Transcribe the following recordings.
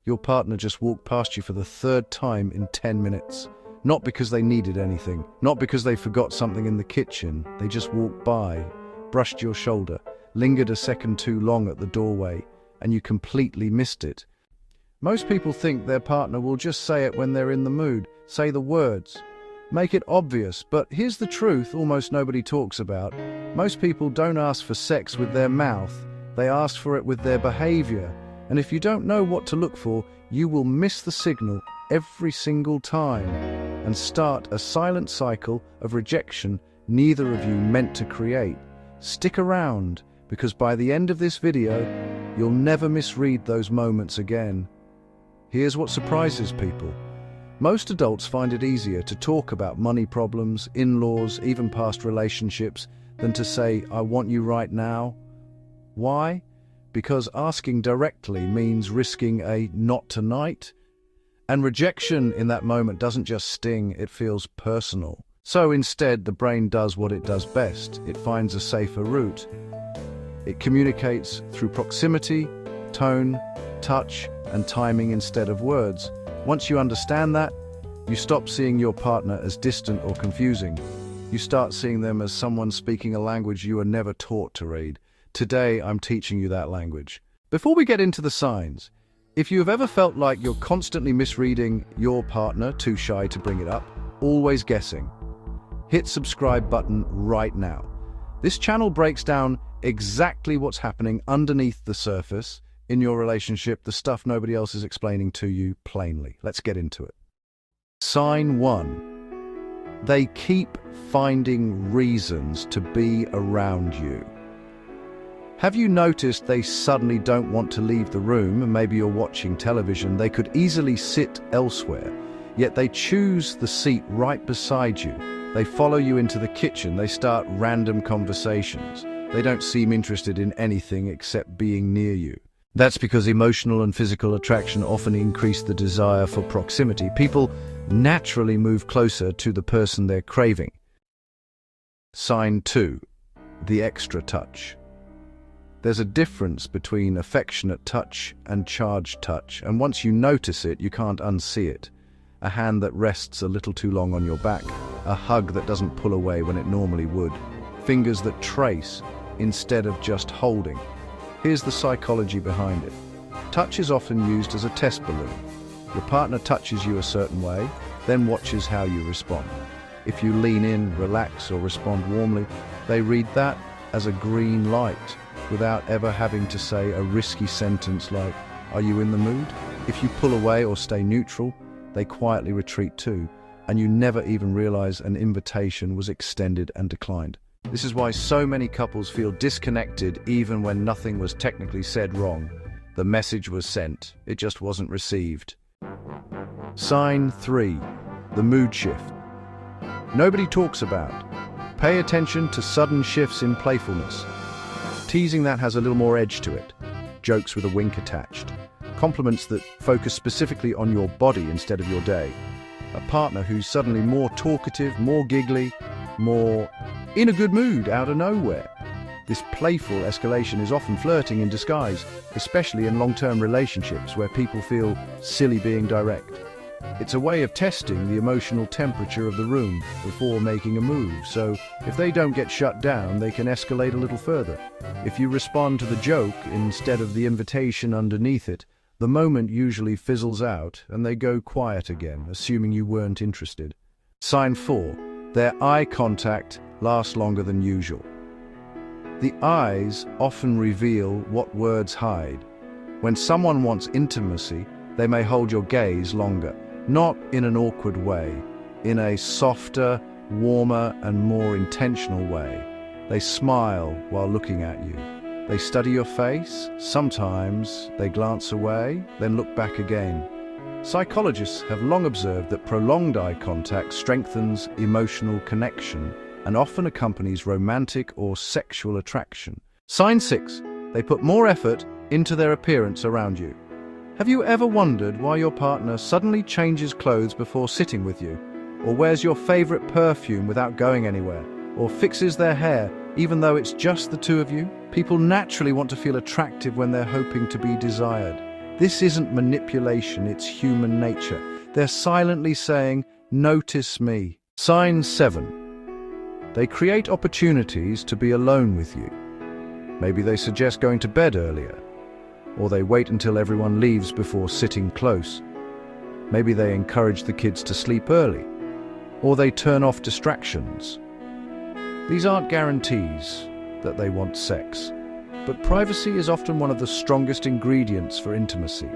Your partner just walked past you for the third time in 10 minutes. Not because they needed anything, not because they forgot something in the kitchen. They just walked by, brushed your shoulder, lingered a second too long at the doorway, and you completely missed it. Most people think their partner will just say it when they're in the mood, say the words, make it obvious, but here's the truth almost nobody talks about. Most people don't ask for sex with their mouth, they ask for it with their behavior. And if you don't know what to look for, you will miss the signal every single time and start a silent cycle of rejection neither of you meant to create. Stick around, because by the end of this video, you'll never misread those moments again. Here's what surprises people. Most adults find it easier to talk about money problems, in-laws, even past relationships, than to say, "I want you right now." Why? Because asking directly means risking a "not tonight." And rejection in that moment doesn't just sting, it feels personal. So instead, the brain does what it does best. It finds a safer route. It communicates through proximity, tone, touch, and timing instead of words. Once you understand that, you stop seeing your partner as distant or confusing. You start seeing them as someone speaking a language you were never taught to read. Today, I'm teaching you that language. Before we get into the signs, if you have ever felt like you're constantly misreading your partner, too shy to bring it up, always guessing, hit subscribe button right now. This channel breaks down exactly what's happening underneath the surface in your relationship, the stuff nobody else is explaining to you plainly. Let's get into it. Sign 1. They keep finding reasons to be around you. Have you noticed they suddenly don't want to leave the room, and maybe you're watching television, they could easily sit elsewhere, yet they choose the seat right beside you. They follow you into the kitchen, they start random conversations. They don't seem interested in anything except being near you. That's because emotional and physical attraction often increase the desire for proximity. People naturally move closer to the person they're craving. Sign 2. The extra touch. There's a difference between affectionate touch and charged touch, and once you notice it, you can't unsee it. A hand that rests a little too long on your back, a hug that doesn't pull away when it normally would, fingers that trace instead of just holding. Here's the psychology behind it. Touch is often used as a test balloon. Your partner touches you a certain way, then watches how you respond. If you lean in, relax, or respond warmly, they read that as a green light, without ever having to say a risky sentence like, "Are you in the mood?" If you pull away or stay neutral, they quietly retreat too, and you never even realize an invitation was extended and declined. This is why so many couples feel disconnected even when nothing was technically said wrong. The message was sent, it just wasn't received. Sign 3. The mood shift. Nobody talks about. Pay attention to sudden shifts in playfulness. Teasing that has a little more edge to it. Jokes with a wink attached. Compliments that focus specifically on your body instead of your day. A partner who's suddenly more talkative, more giggly, more in a good mood out of nowhere. This playful escalation is often flirting in disguise, especially in long-term relationships where people feel silly being direct. It's a way of testing the emotional temperature of the room before making a move, so if they don't get shut down, they can escalate a little further. If you respond to the joke instead of the invitation underneath it, the moment usually fizzles out and they go quiet again, assuming you weren't interested. Sign 4. Their eye contact lasts longer than usual. The eyes often reveal what words hide. When someone wants intimacy, they may hold your gaze longer. Not in an awkward way, in a softer, warmer, and more intentional way. They smile while looking at you. They study your face. Sometimes they glance away, then look back again. Psychologists have long observed that prolonged eye contact strengthens emotional connection and often accompanies romantic or sexual attraction. Sign 6. They put more effort into their appearance around you. Have you ever wondered why your partner suddenly changes clothes before sitting with you? Or wears your favorite perfume without going anywhere? Or fixes their hair even though it's just the two of you? People naturally want to feel attractive when they're hoping to be desired. This isn't manipulation, it's human nature. They're silently saying, "Notice me." Sign 7. They create opportunities to be alone with you. Maybe they suggest going to bed earlier, or they wait until everyone leaves before sitting close. Maybe they encourage the kids to sleep early, or they turn off distractions. These aren't guarantees that they want sex, but privacy is often one of the strongest ingredients for intimacy.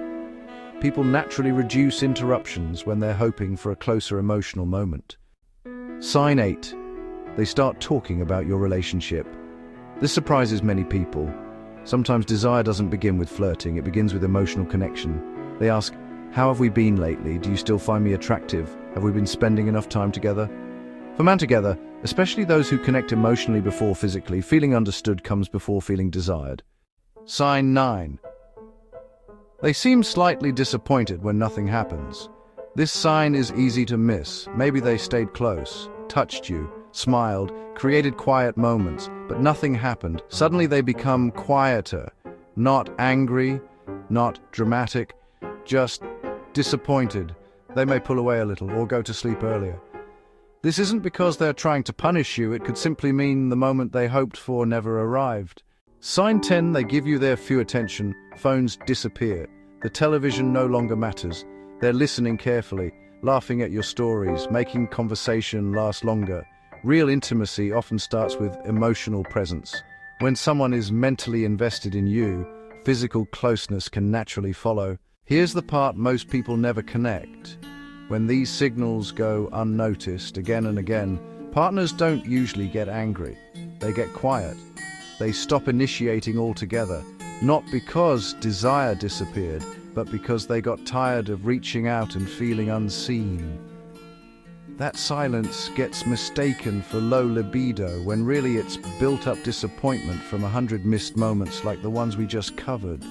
People naturally reduce interruptions when they're hoping for a closer emotional moment. Sign 8. They start talking about your relationship. This surprises many people. Sometimes desire doesn't begin with flirting, it begins with emotional connection. They ask, "How have we been lately? Do you still find me attractive? Have we been spending enough time together?" For man together, especially those who connect emotionally before physically, feeling understood comes before feeling desired. Sign 9. They seem slightly disappointed when nothing happens. This sign is easy to miss. Maybe they stayed close, touched you, smiled, created quiet moments, but nothing happened. Suddenly they become quieter, not angry, not dramatic, just disappointed. They may pull away a little or go to sleep earlier. This isn't because they're trying to punish you, it could simply mean the moment they hoped for never arrived. Sign 10, they give you their few attention, phones disappear, the television no longer matters, they're listening carefully, laughing at your stories, making conversation last longer. Real intimacy often starts with emotional presence. When someone is mentally invested in you, physical closeness can naturally follow. Here's the part most people never connect. When these signals go unnoticed again and again, partners don't usually get angry. They get quiet. They stop initiating altogether, not because desire disappeared, but because they got tired of reaching out and feeling unseen. That silence gets mistaken for low libido when really it's built-up disappointment from 100 missed moments like the ones we just covered.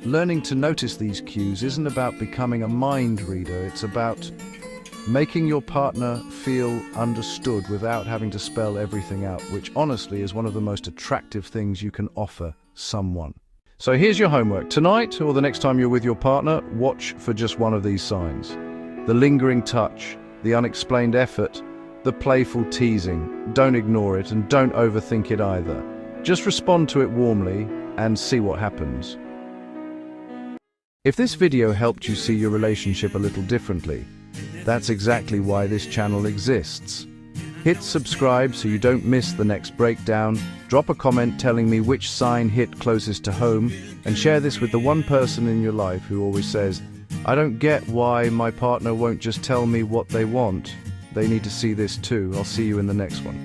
Learning to notice these cues isn't about becoming a mind reader, it's about making your partner feel understood without having to spell everything out, which honestly is one of the most attractive things you can offer someone. So here's your homework. Tonight, or the next time you're with your partner, watch for just one of these signs. The lingering touch, the unexplained effort, the playful teasing. Don't ignore it and don't overthink it either. Just respond to it warmly and see what happens. If this video helped you see your relationship a little differently, that's exactly why this channel exists. Hit subscribe so you don't miss the next breakdown, drop a comment telling me which sign hit closest to home, and share this with the one person in your life who always says, "I don't get why my partner won't just tell me what they want." They need to see this too. I'll see you in the next one.